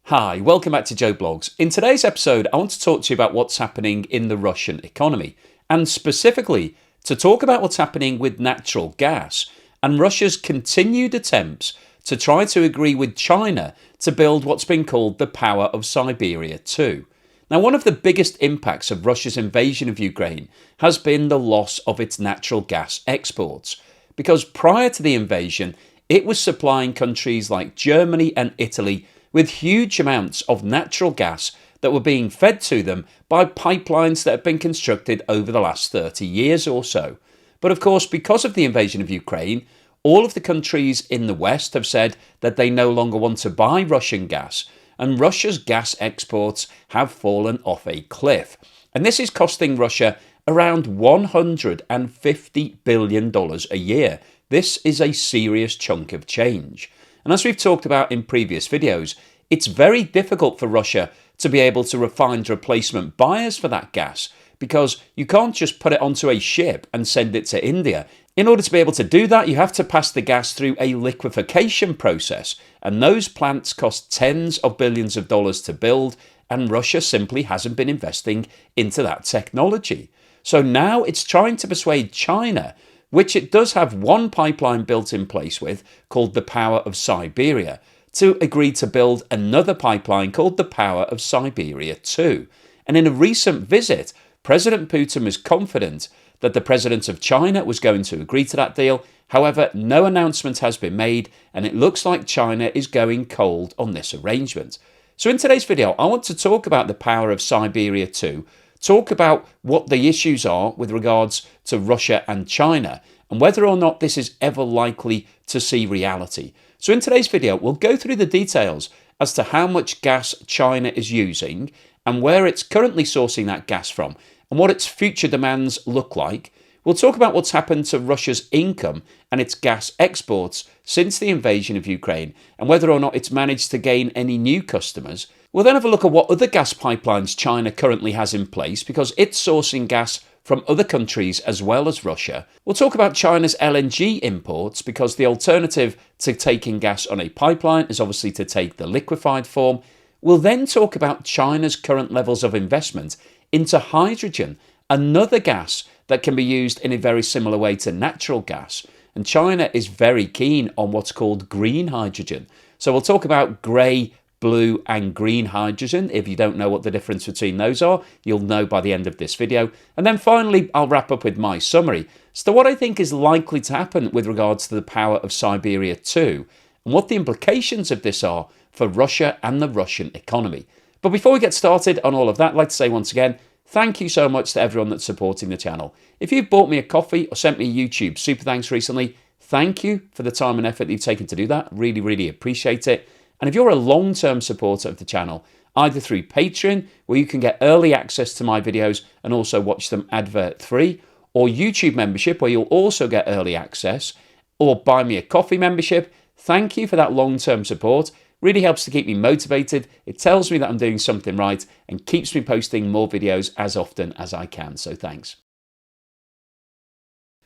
Hi, welcome back to Joe Blogs. In today's episode, I want to talk to you about what's happening in the Russian economy, and specifically to talk about what's happening with natural gas and Russia's continued attempts to try to agree with China to build what's been called the Power of Siberia 2. Now, one of the biggest impacts of Russia's invasion of Ukraine has been the loss of its natural gas exports, because prior to the invasion, it was supplying countries like Germany and Italy with huge amounts of natural gas that were being fed to them by pipelines that have been constructed over the last 30 years or so. But of course, because of the invasion of Ukraine, all of the countries in the West have said that they no longer want to buy Russian gas, and Russia's gas exports have fallen off a cliff. And this is costing Russia around $150 billion a year. This is a serious chunk of change. And as we've talked about in previous videos, it's very difficult for Russia to be able to find replacement buyers for that gas, because you can't just put it onto a ship and send it to India. In order to be able to do that, you have to pass the gas through a liquefaction process, and those plants cost tens of billions of dollars to build, and Russia simply hasn't been investing into that technology. So now it's trying to persuade China, which it does have one pipeline built in place with, called the Power of Siberia, to agree to build another pipeline called the Power of Siberia 2. And in a recent visit, President Putin was confident that the president of China was going to agree to that deal. However, no announcement has been made, and it looks like China is going cold on this arrangement. So in today's video, I want to talk about the Power of Siberia 2, talk about what the issues are with regards to Russia and China, and whether or not this is ever likely to see reality. So in today's video, we'll go through the details as to how much gas China is using and where it's currently sourcing that gas from and what its future demands look like. We'll talk about what's happened to Russia's income and its gas exports since the invasion of Ukraine and whether or not it's managed to gain any new customers. We'll then have a look at what other gas pipelines China currently has in place, because it's sourcing gas from other countries as well as Russia. We'll talk about China's LNG imports, because the alternative to taking gas on a pipeline is obviously to take the liquefied form. We'll then talk about China's current levels of investment into hydrogen, another gas that can be used in a very similar way to natural gas. And China is very keen on what's called green hydrogen. So we'll talk about grey, blue and green hydrogen. If you don't know what the difference between those are, you'll know by the end of this video. And then finally, I'll wrap up with my summary as to what I think is likely to happen with regards to the Power of Siberia 2 and what the implications of this are for Russia and the Russian economy. But before we get started on all of that, I'd like to say once again, thank you so much to everyone that's supporting the channel. If you've bought me a coffee or sent me a YouTube super thanks recently, thank you for the time and effort that you've taken to do that. Really, really appreciate it. And if you're a long-term supporter of the channel, either through Patreon, where you can get early access to my videos and also watch them advert-free, or YouTube membership, where you'll also get early access, or buy me a coffee membership, thank you for that long-term support. Really helps to keep me motivated. It tells me that I'm doing something right and keeps me posting more videos as often as I can, so thanks.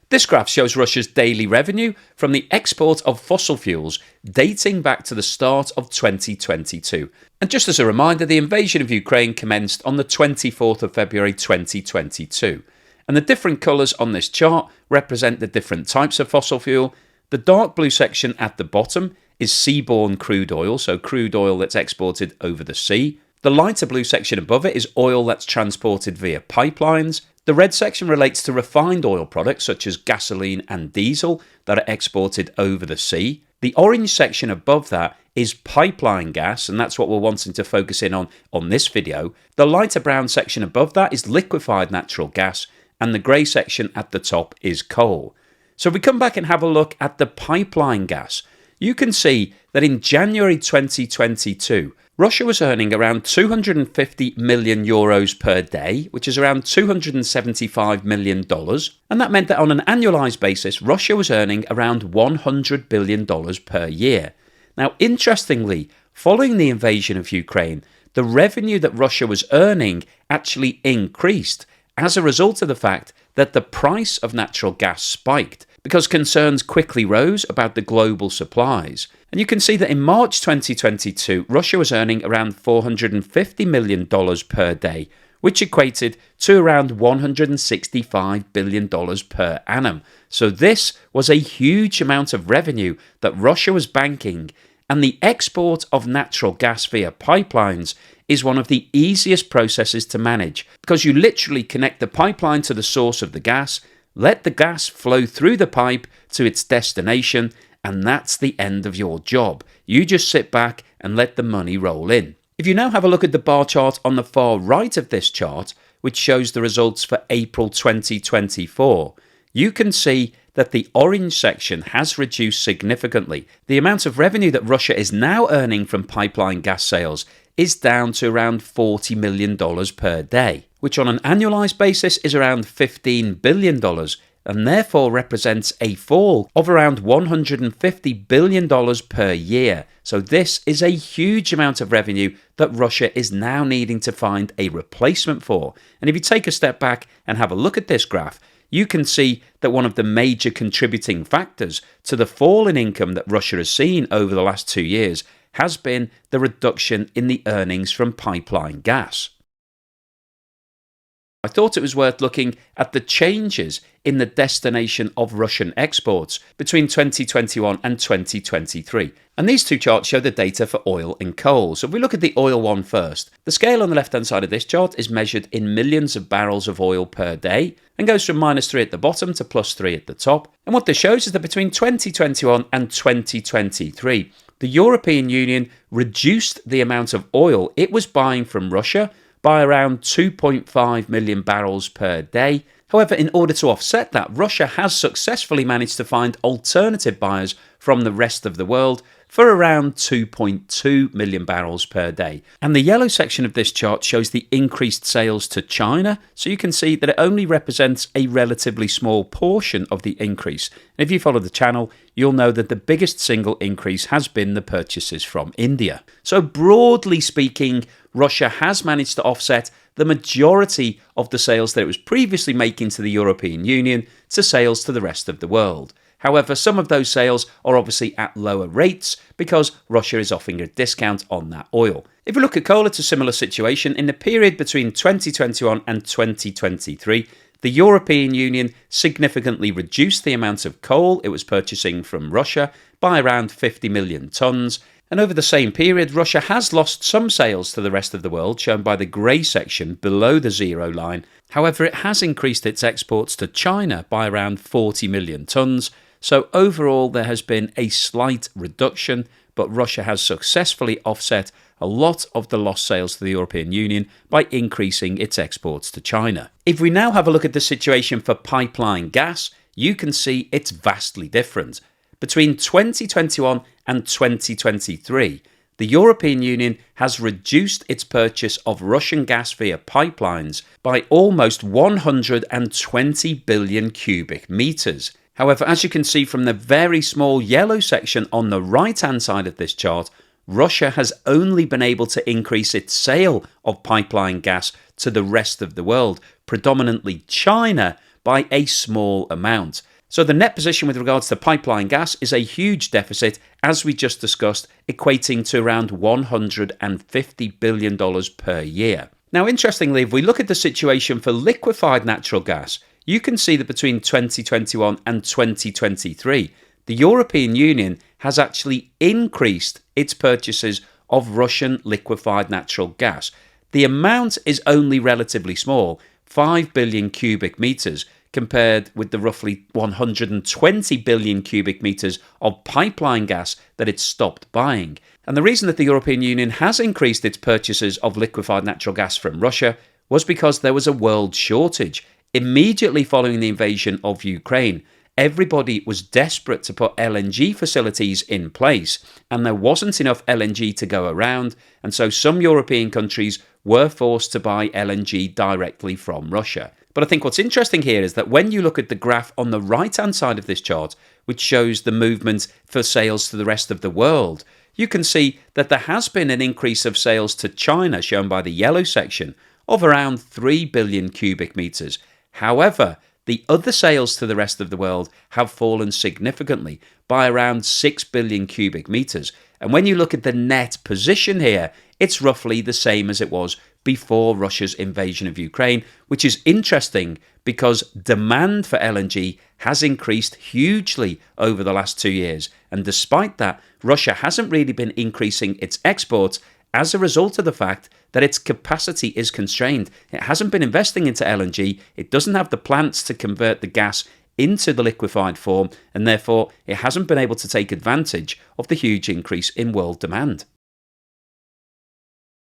This graph shows Russia's daily revenue from the export of fossil fuels dating back to the start of 2022. And just as a reminder, the invasion of Ukraine commenced on the 24th of February 2022. And the different colours on this chart represent the different types of fossil fuel. The dark blue section at the bottom is seaborne crude oil, so crude oil that's exported over the sea. The lighter blue section above it is oil that's transported via pipelines. The red section relates to refined oil products such as gasoline and diesel that are exported over the sea. The orange section above that is pipeline gas, and that's what we're wanting to focus in on this video. The lighter brown section above that is liquefied natural gas, and the grey section at the top is coal. So if we come back and have a look at the pipeline gas, you can see that in January 2022, Russia was earning around 250 million euros per day, which is around $275 million. And that meant that on an annualized basis, Russia was earning around $100 billion per year. Now, interestingly, following the invasion of Ukraine, the revenue that Russia was earning actually increased as a result of the fact that the price of natural gas spiked, because concerns quickly rose about the global supplies. And you can see that in March 2022, Russia was earning around $450 million per day, which equated to around $165 billion per annum. So this was a huge amount of revenue that Russia was banking, and the export of natural gas via pipelines is one of the easiest processes to manage, because you literally connect the pipeline to the source of the gas, let the gas flow through the pipe to its destination, and that's the end of your job. You just sit back and let the money roll in. If you now have a look at the bar chart on the far right of this chart, which shows the results for April 2024, you can see that the orange section has reduced significantly. The amount of revenue that Russia is now earning from pipeline gas sales is down to around $40 million per day, which on an annualized basis is around $15 billion, and therefore represents a fall of around $150 billion per year. So this is a huge amount of revenue that Russia is now needing to find a replacement for. And if you take a step back and have a look at this graph, you can see that one of the major contributing factors to the fall in income that Russia has seen over the last 2 years has been the reduction in the earnings from pipeline gas. I thought it was worth looking at the changes in the destination of Russian exports between 2021 and 2023. And these two charts show the data for oil and coal. So if we look at the oil one first, the scale on the left-hand side of this chart is measured in millions of barrels of oil per day and goes from -3 at the bottom to +3 at the top. And what this shows is that between 2021 and 2023, the European Union reduced the amount of oil it was buying from Russia by around 2.5 million barrels per day. However, in order to offset that, Russia has successfully managed to find alternative buyers from the rest of the world for around 2.2 million barrels per day. And the yellow section of this chart shows the increased sales to China, so you can see that it only represents a relatively small portion of the increase. And if you follow the channel, you'll know that the biggest single increase has been the purchases from India. So broadly speaking, Russia has managed to offset the majority of the sales that it was previously making to the European Union to sales to the rest of the world. However, some of those sales are obviously at lower rates because Russia is offering a discount on that oil. If we look at coal, it's a similar situation. In the period between 2021 and 2023, the European Union significantly reduced the amount of coal it was purchasing from Russia by around 50 million tonnes. And over the same period, Russia has lost some sales to the rest of the world, shown by the grey section below the zero line. However, it has increased its exports to China by around 40 million tonnes. So overall, there has been a slight reduction, but Russia has successfully offset a lot of the lost sales to the European Union by increasing its exports to China. If we now have a look at the situation for pipeline gas, you can see it's vastly different. Between 2021 and 2023, the European Union has reduced its purchase of Russian gas via pipelines by almost 120 billion cubic meters. However, as you can see from the very small yellow section on the right-hand side of this chart, Russia has only been able to increase its sale of pipeline gas to the rest of the world, predominantly China, by a small amount. So the net position with regards to pipeline gas is a huge deficit, as we just discussed, equating to around $150 billion per year. Now, interestingly, if we look at the situation for liquefied natural gas, you can see that between 2021 and 2023, the European Union has actually increased its purchases of Russian liquefied natural gas. The amount is only relatively small, 5 billion cubic meters, compared with the roughly 120 billion cubic meters of pipeline gas that it stopped buying. And the reason that the European Union has increased its purchases of liquefied natural gas from Russia was because there was a world shortage. Immediately following the invasion of Ukraine, everybody was desperate to put LNG facilities in place, and there wasn't enough LNG to go around, and so some European countries were forced to buy LNG directly from Russia. But I think what's interesting here is that when you look at the graph on the right-hand side of this chart, which shows the movement for sales to the rest of the world, you can see that there has been an increase of sales to China, shown by the yellow section, of around 3 billion cubic meters. However, the other sales to the rest of the world have fallen significantly by around 6 billion cubic meters. And when you look at the net position here, it's roughly the same as it was before Russia's invasion of Ukraine, which is interesting because demand for LNG has increased hugely over the last 2 years. And despite that, Russia hasn't really been increasing its exports as a result of the fact that its capacity is constrained. It hasn't been investing into LNG. It doesn't have the plants to convert the gas into the liquefied form, and therefore it hasn't been able to take advantage of the huge increase in world demand.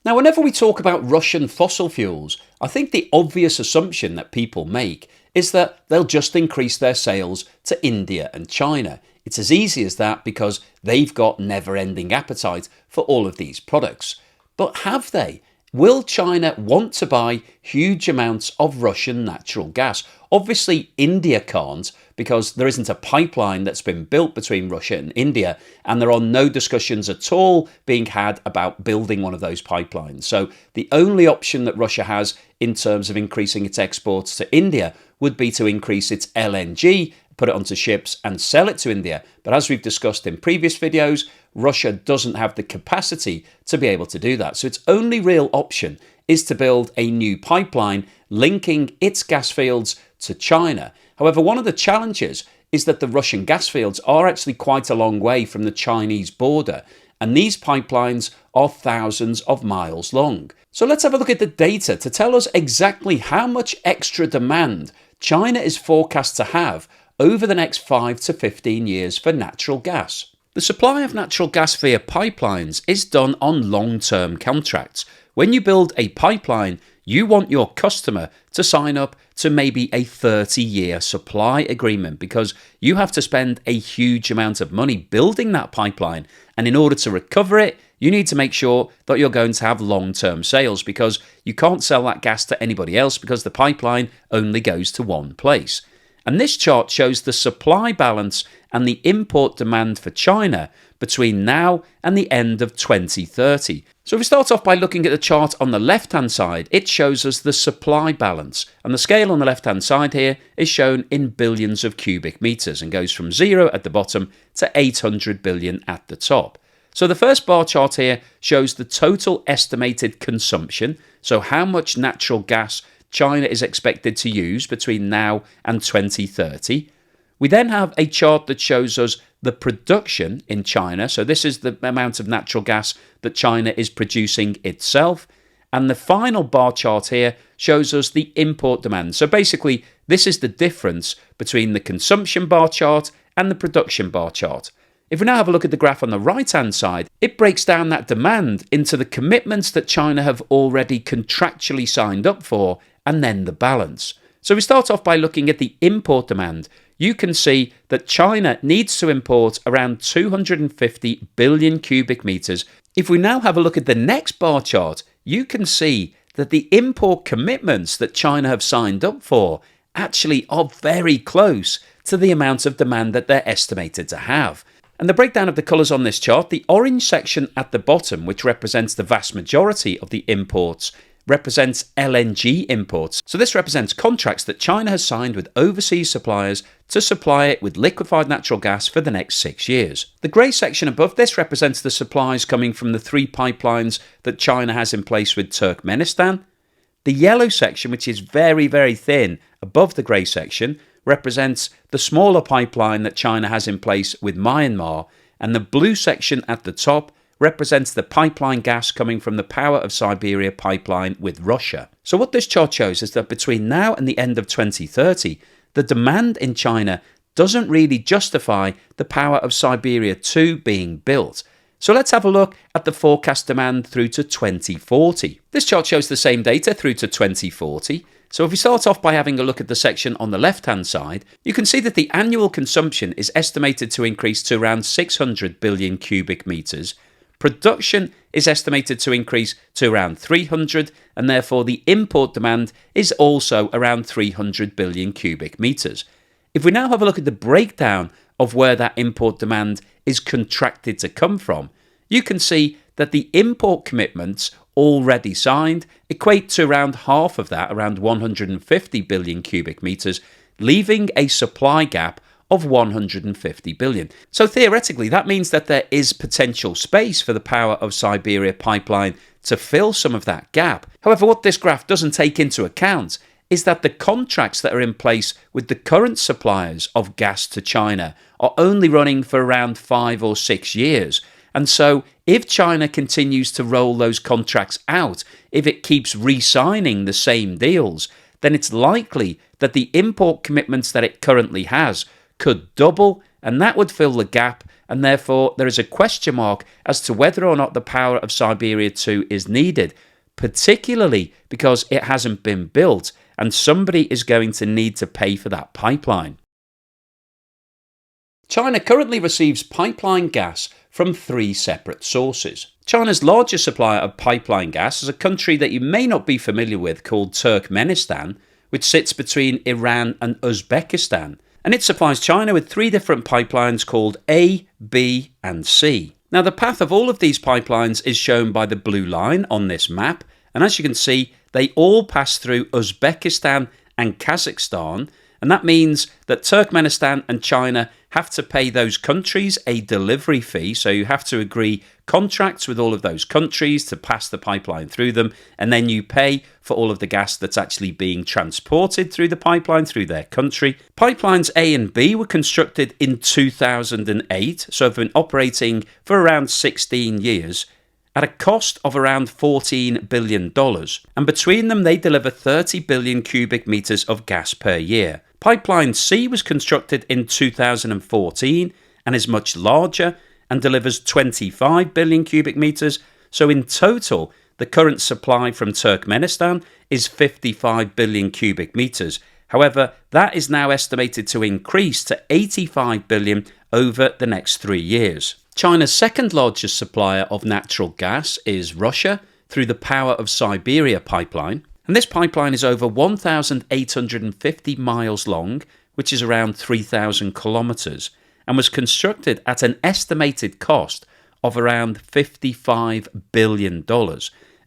Now, whenever we talk about Russian fossil fuels, I think the obvious assumption that people make is that they'll just increase their sales to India and China. It's as easy as that because they've got never-ending appetite for all of these products. But have they? Will China want to buy huge amounts of Russian natural gas? Obviously, India can't because there isn't a pipeline that's been built between Russia and India, and there are no discussions at all being had about building one of those pipelines. So the only option that Russia has in terms of increasing its exports to India would be to increase its LNG, put it onto ships and sell it to India. But as we've discussed in previous videos, Russia doesn't have the capacity to be able to do that. So its only real option is to build a new pipeline linking its gas fields to China. However, one of the challenges is that the Russian gas fields are actually quite a long way from the Chinese border, and these pipelines are thousands of miles long. So let's have a look at the data to tell us exactly how much extra demand China is forecast to have over the next 5 to 15 years for natural gas. The supply of natural gas via pipelines is done on long-term contracts. When you build a pipeline, you want your customer to sign up to maybe a 30-year supply agreement because you have to spend a huge amount of money building that pipeline. And in order to recover it, you need to make sure that you're going to have long-term sales because you can't sell that gas to anybody else because the pipeline only goes to one place. And this chart shows the supply balance and the import demand for China between now and the end of 2030. So if we start off by looking at the chart on the left-hand side, it shows us the supply balance. And the scale on the left-hand side here is shown in billions of cubic meters and goes from 0 at the bottom to 800 billion at the top. So the first bar chart here shows the total estimated consumption, so how much natural gas China is expected to use between now and 2030. We then have a chart that shows us the production in China. So this is the amount of natural gas that China is producing itself. And the final bar chart here shows us the import demand. So basically, this is the difference between the consumption bar chart and the production bar chart. If we now have a look at the graph on the right-hand side, it breaks down that demand into the commitments that China have already contractually signed up for and then the balance. So we start off by looking at the import demand. You can see that China needs to import around 250 billion cubic meters. If we now have a look at the next bar chart, you can see that the import commitments that China have signed up for actually are very close to the amount of demand that they're estimated to have. And the breakdown of the colours on this chart, the orange section at the bottom, which represents the vast majority of the imports, represents LNG imports. So this represents contracts that China has signed with overseas suppliers to supply it with liquefied natural gas for the next 6 years. The grey section above this represents the supplies coming from the 3 pipelines that China has in place with Turkmenistan. The yellow section, which is very, very thin above the grey section, represents the smaller pipeline that China has in place with Myanmar, and the blue section at the top represents the pipeline gas coming from the Power of Siberia pipeline with Russia. So what this chart shows is that between now and the end of 2030, the demand in China doesn't really justify the Power of Siberia 2 being built. So let's have a look at the forecast demand through to 2040. This chart shows the same data through to 2040. So if we start off by having a look at the section on the left-hand side, you can see that the annual consumption is estimated to increase to around 600 billion cubic meters. Production is estimated to increase to around 300, and therefore the import demand is also around 300 billion cubic meters. If we now have a look at the breakdown of where that import demand is contracted to come from, you can see that the import commitments already signed equate to around half of that, around 150 billion cubic meters. leaving a supply gap of 150 billion. So theoretically, that means that there is potential space for the Power of Siberia pipeline to fill some of that gap. However, what this graph doesn't take into account is that the contracts that are in place with the current suppliers of gas to China are only running for around 5 or 6 years. And so if China continues to roll those contracts out, if it keeps re-signing the same deals, then it's likely that the import commitments that it currently has could double, and that would fill the gap, and therefore there is a question mark as to whether or not the Power of Siberia 2 is needed, particularly because it hasn't been built, and somebody is going to need to pay for that pipeline. China currently receives pipeline gas from 3 separate sources. China's largest supplier of pipeline gas is a country that you may not be familiar with called Turkmenistan, which sits between Iran and Uzbekistan, and it supplies China with 3 different pipelines called A, B and C. Now the path of all of these pipelines is shown by the blue line on this map, and as you can see, they all pass through Uzbekistan and Kazakhstan, and that means that Turkmenistan and China have to pay those countries a delivery fee, so you have to agree contracts with all of those countries to pass the pipeline through them, and then you pay for all of the gas that's actually being transported through the pipeline through their country. Pipelines A and B were constructed in 2008, so have been operating for around 16 years, at a cost of around $14 billion, and between them they deliver 30 billion cubic meters of gas per year. Pipeline C was constructed in 2014 and is much larger and delivers 25 billion cubic meters, so in total the current supply from Turkmenistan is 55 billion cubic meters. However, that is now estimated to increase to 85 billion over the next 3 years. China's second largest supplier of natural gas is Russia through the Power of Siberia pipeline. And this pipeline is over 1,850 miles long, which is around 3,000 kilometers, and was constructed at an estimated cost of around $55 billion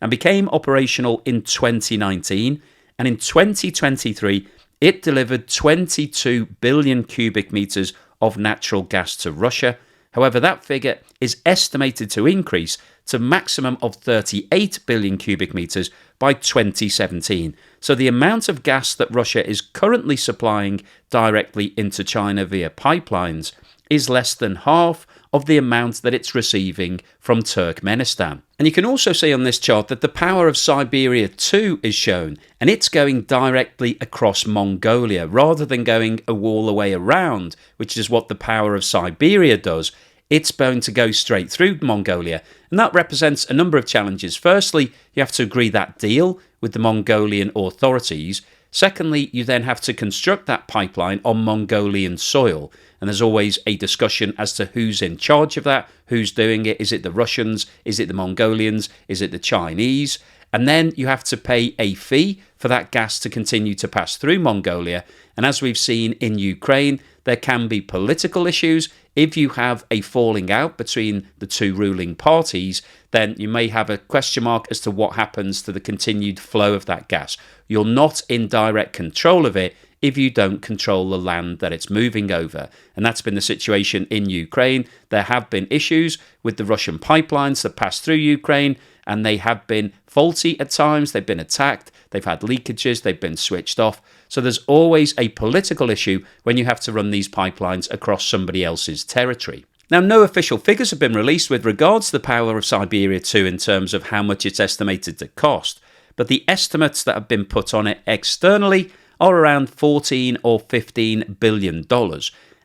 and became operational in 2019. And in 2023, it delivered 22 billion cubic meters of natural gas to Russia. However, that figure is estimated to increase to a maximum of 38 billion cubic meters by 2017. So the amount of gas that Russia is currently supplying directly into China via pipelines is less than half of the amount that it's receiving from Turkmenistan. And you can also see on this chart that the Power of Siberia 2 is shown, and it's going directly across Mongolia rather than going all the way around, which is what the Power of Siberia does. It's going to go straight through Mongolia, and that represents a number of challenges. Firstly, you have to agree that deal with the Mongolian authorities. Secondly, you then have to construct that pipeline on Mongolian soil, and there's always a discussion as to who's in charge of that, who's doing it. Is it the Russians? Is it the Mongolians? Is it the Chinese? And then you have to pay a fee for that gas to continue to pass through Mongolia. And as we've seen in Ukraine, there can be political issues. If you have a falling out between the two ruling parties, then you may have a question mark as to what happens to the continued flow of that gas. You're not in direct control of it if you don't control the land that it's moving over. And that's been the situation in Ukraine. There have been issues with the Russian pipelines that pass through Ukraine, and they have been faulty at times. They've been attacked. They've had leakages. They've been switched off. So there's always a political issue when you have to run these pipelines across somebody else's territory. Now, no official figures have been released with regards to the Power of Siberia 2 in terms of how much it's estimated to cost, but the estimates that have been put on it externally are around $14 or $15 billion.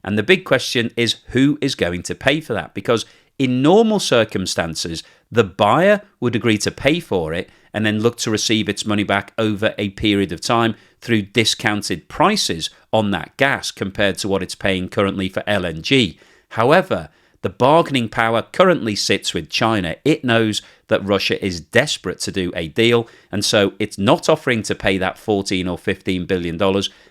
And the big question is who is going to pay for that? Because in normal circumstances, the buyer would agree to pay for it and then look to receive its money back over a period of time through discounted prices on that gas compared to what it's paying currently for LNG. However, the bargaining power currently sits with China. It knows that Russia is desperate to do a deal, and so it's not offering to pay that $14 or $15 billion.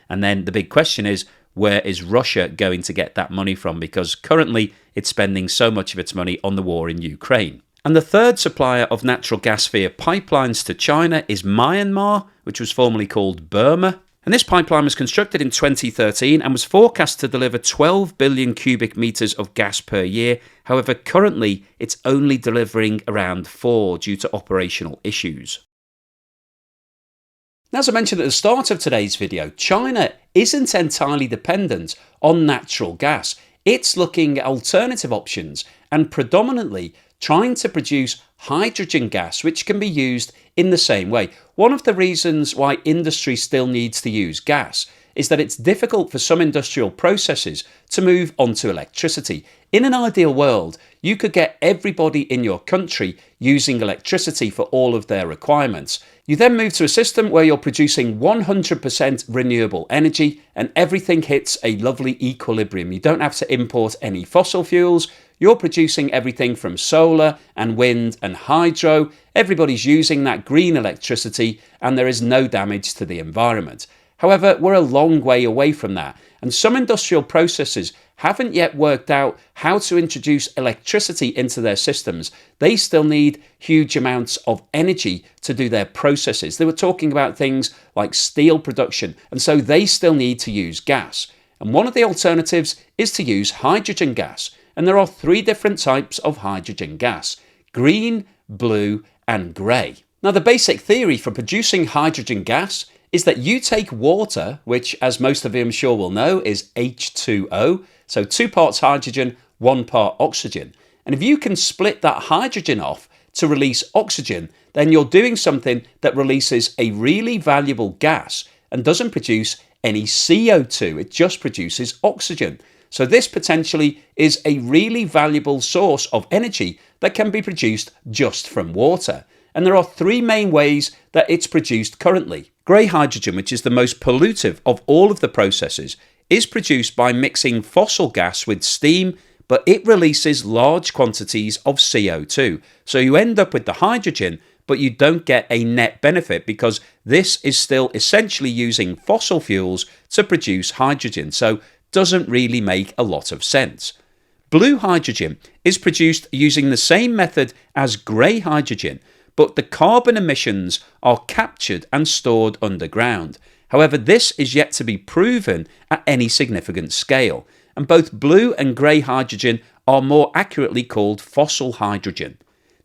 And then the big question is, where is Russia going to get that money from? Because currently it's spending so much of its money on the war in Ukraine. And the third supplier of natural gas via pipelines to China is Myanmar, which was formerly called Burma. And this pipeline was constructed in 2013 and was forecast to deliver 12 billion cubic meters of gas per year. However, currently it's only delivering around 4 due to operational issues. Now, as I mentioned at the start of today's video, China isn't entirely dependent on natural gas. It's looking at alternative options and predominantly trying to produce hydrogen gas, which can be used in the same way. One of the reasons why industry still needs to use gas is that it's difficult for some industrial processes to move onto electricity. In an ideal world, you could get everybody in your country using electricity for all of their requirements. You then move to a system where you're producing 100% renewable energy and everything hits a lovely equilibrium. You don't have to import any fossil fuels. You're producing everything from solar and wind and hydro. Everybody's using that green electricity and there is no damage to the environment. However, we're a long way away from that, and some industrial processes haven't yet worked out how to introduce electricity into their systems. They still need huge amounts of energy to do their processes. They were talking about things like steel production, and so they still need to use gas. And one of the alternatives is to use hydrogen gas. And there are 3 different types of hydrogen gas: green, blue, and grey. Now, the basic theory for producing hydrogen gas is that you take water, which, as most of you I'm sure will know, is H2O, so 2 parts hydrogen, 1 part oxygen. And if you can split that hydrogen off to release oxygen, then you're doing something that releases a really valuable gas and doesn't produce any CO2, it just produces oxygen. So this potentially is a really valuable source of energy that can be produced just from water. And there are 3 main ways that it's produced currently. Grey hydrogen, which is the most pollutive of all of the processes, is produced by mixing fossil gas with steam, but it releases large quantities of CO2. So you end up with the hydrogen, but you don't get a net benefit because this is still essentially using fossil fuels to produce hydrogen. So doesn't really make a lot of sense. Blue hydrogen is produced using the same method as grey hydrogen, but the carbon emissions are captured and stored underground. However, this is yet to be proven at any significant scale, and both blue and grey hydrogen are more accurately called fossil hydrogen.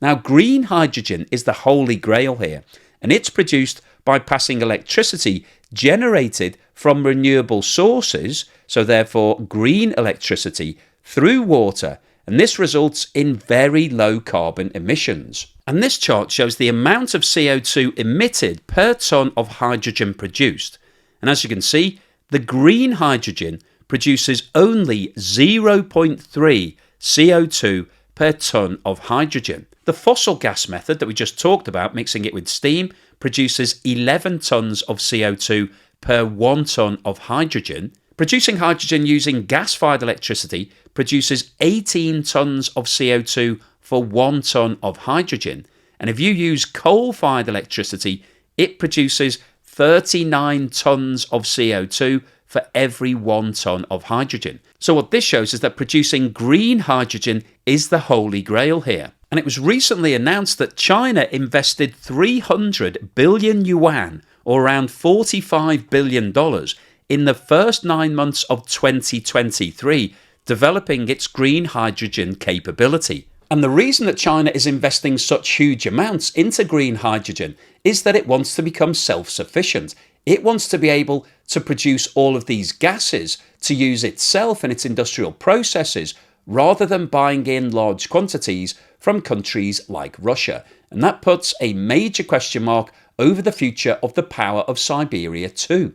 Now, green hydrogen is the holy grail here, and it's produced by passing electricity generated from renewable sources, so therefore green electricity, through water, and this results in very low carbon emissions. And this chart shows the amount of CO2 emitted per tonne of hydrogen produced. And as you can see, the green hydrogen produces only 0.3 CO2 per tonne of hydrogen. The fossil gas method that we just talked about, mixing it with steam, produces 11 tonnes of CO2 per 1 tonne of hydrogen. Producing hydrogen using gas-fired electricity produces 18 tonnes of CO2 for 1 tonne of hydrogen. And if you use coal-fired electricity, it produces 39 tonnes of CO2 for every 1 tonne of hydrogen. So what this shows is that producing green hydrogen is the holy grail here. And it was recently announced that China invested 300 billion yuan, or around $45 billion, in the first 9 months of 2023, developing its green hydrogen capability. And the reason that China is investing such huge amounts into green hydrogen is that it wants to become self-sufficient. It wants to be able to produce all of these gases to use itself in its industrial processes, rather than buying in large quantities from countries like Russia. And that puts a major question mark over the future of the power of Siberia too.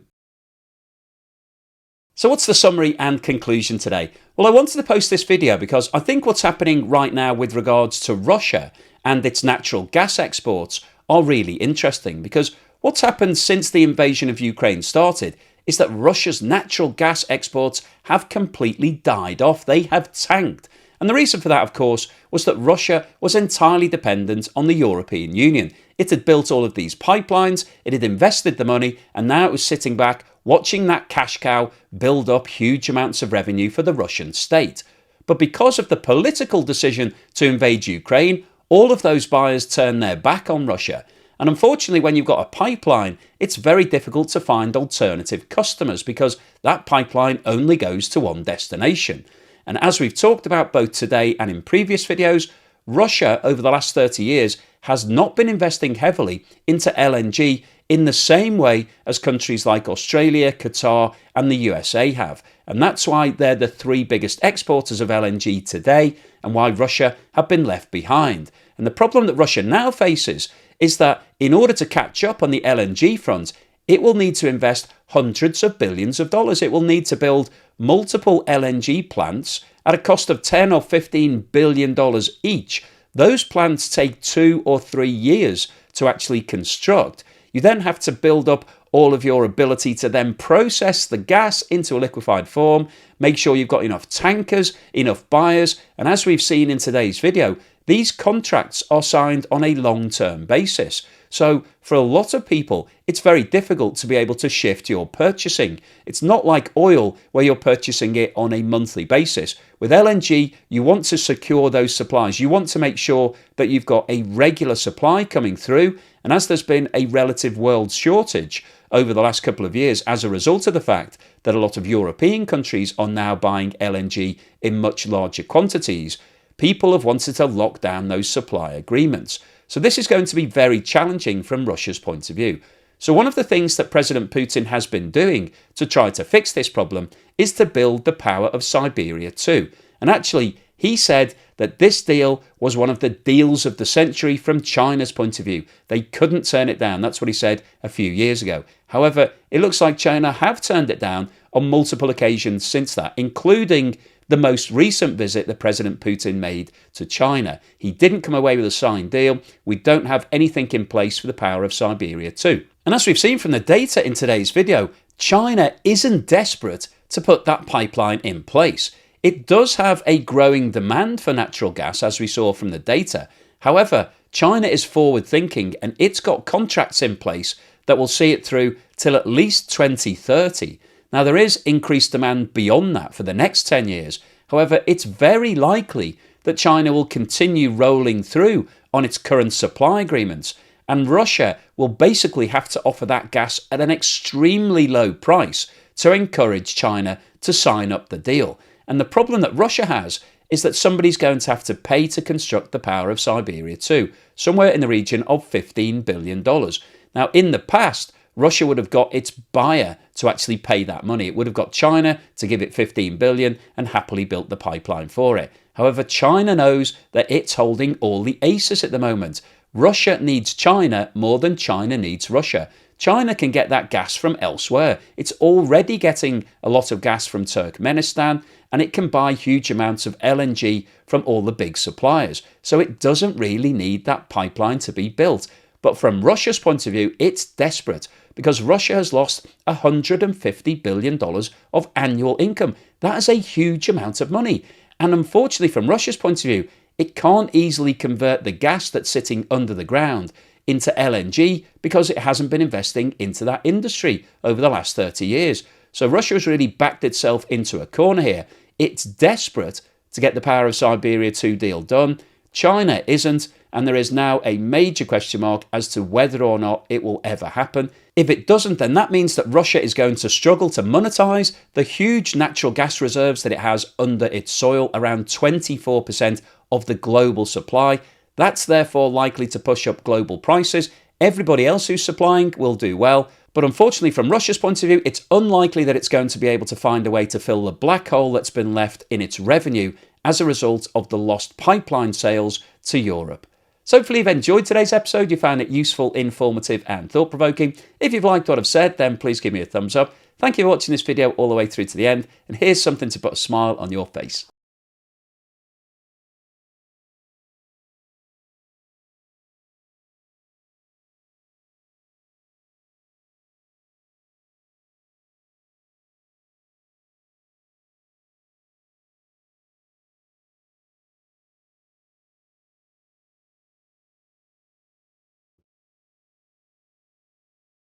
So what's the summary and conclusion today? Well, I wanted to post this video because I think what's happening right now with regards to Russia and its natural gas exports are really interesting, because what's happened since the invasion of Ukraine started is that Russia's natural gas exports have completely died off. They have tanked. And the reason for that, of course, was that Russia was entirely dependent on the European Union. It had built all of these pipelines, it had invested the money, and now it was sitting back watching that cash cow build up huge amounts of revenue for the Russian state. But because of the political decision to invade Ukraine, all of those buyers turned their back on Russia. And unfortunately, when you've got a pipeline, it's very difficult to find alternative customers because that pipeline only goes to one destination. And as we've talked about both today and in previous videos, Russia over the last 30 years has not been investing heavily into LNG in the same way as countries like Australia, Qatar and the USA have. And that's why they're the three biggest exporters of LNG today and why Russia have been left behind. And the problem that Russia now faces is that in order to catch up on the LNG front, it will need to invest hundreds of billions of dollars. It will need to build multiple LNG plants at a cost of $10 or $15 billion each. Those plants take 2 or 3 years to actually construct. You then have to build up all of your ability to then process the gas into a liquefied form, make sure you've got enough tankers, enough buyers, and as we've seen in today's video, these contracts are signed on a long-term basis. So for a lot of people, it's very difficult to be able to shift your purchasing. It's not like oil where you're purchasing it on a monthly basis. With LNG, you want to secure those supplies. You want to make sure that you've got a regular supply coming through. And as there's been a relative world shortage over the last couple of years as a result of the fact that a lot of European countries are now buying LNG in much larger quantities, people have wanted to lock down those supply agreements. So this is going to be very challenging from Russia's point of view. So one of the things that President Putin has been doing to try to fix this problem is to build the Power of Siberia 2. And actually, he said that this deal was one of the deals of the century from China's point of view. They couldn't turn it down. That's what he said a few years ago. However, it looks like China have turned it down on multiple occasions since that, including the most recent visit that President Putin made to China. He didn't come away with a signed deal. We don't have anything in place for the Power of Siberia 2. And as we've seen from the data in today's video, China isn't desperate to put that pipeline in place. It does have a growing demand for natural gas, as we saw from the data. However, China is forward thinking and it's got contracts in place that will see it through till at least 2030. Now, there is increased demand beyond that for the next 10 years. However, it's very likely that China will continue rolling through on its current supply agreements, and Russia will basically have to offer that gas at an extremely low price to encourage China to sign up the deal. And the problem that Russia has is that somebody's going to have to pay to construct the Power of Siberia 2, somewhere in the region of $15 billion. Now, in the past, Russia would have got its buyer to actually pay that money. It would have got China to give it 15 billion and happily built the pipeline for it. However, China knows that it's holding all the aces at the moment. Russia needs China more than China needs Russia. China can get that gas from elsewhere. It's already getting a lot of gas from Turkmenistan, and it can buy huge amounts of LNG from all the big suppliers. So it doesn't really need that pipeline to be built. But from Russia's point of view, it's desperate because Russia has lost $150 billion of annual income. That is a huge amount of money. And unfortunately, from Russia's point of view, it can't easily convert the gas that's sitting under the ground into LNG because it hasn't been investing into that industry over the last 30 years. So Russia has really backed itself into a corner here. It's desperate to get the Power of Siberia 2 deal done. China isn't, and there is now a major question mark as to whether or not it will ever happen. If it doesn't, then that means that Russia is going to struggle to monetize the huge natural gas reserves that it has under its soil, around 24% of the global supply. That's therefore likely to push up global prices. Everybody else who's supplying will do well. But unfortunately, from Russia's point of view, it's unlikely that it's going to be able to find a way to fill the black hole that's been left in its revenue as a result of the lost pipeline sales to Europe. So hopefully you've enjoyed today's episode, you found it useful, informative and thought-provoking. If you've liked what I've said, then please give me a thumbs up. Thank you for watching this video all the way through to the end, and here's something to put a smile on your face.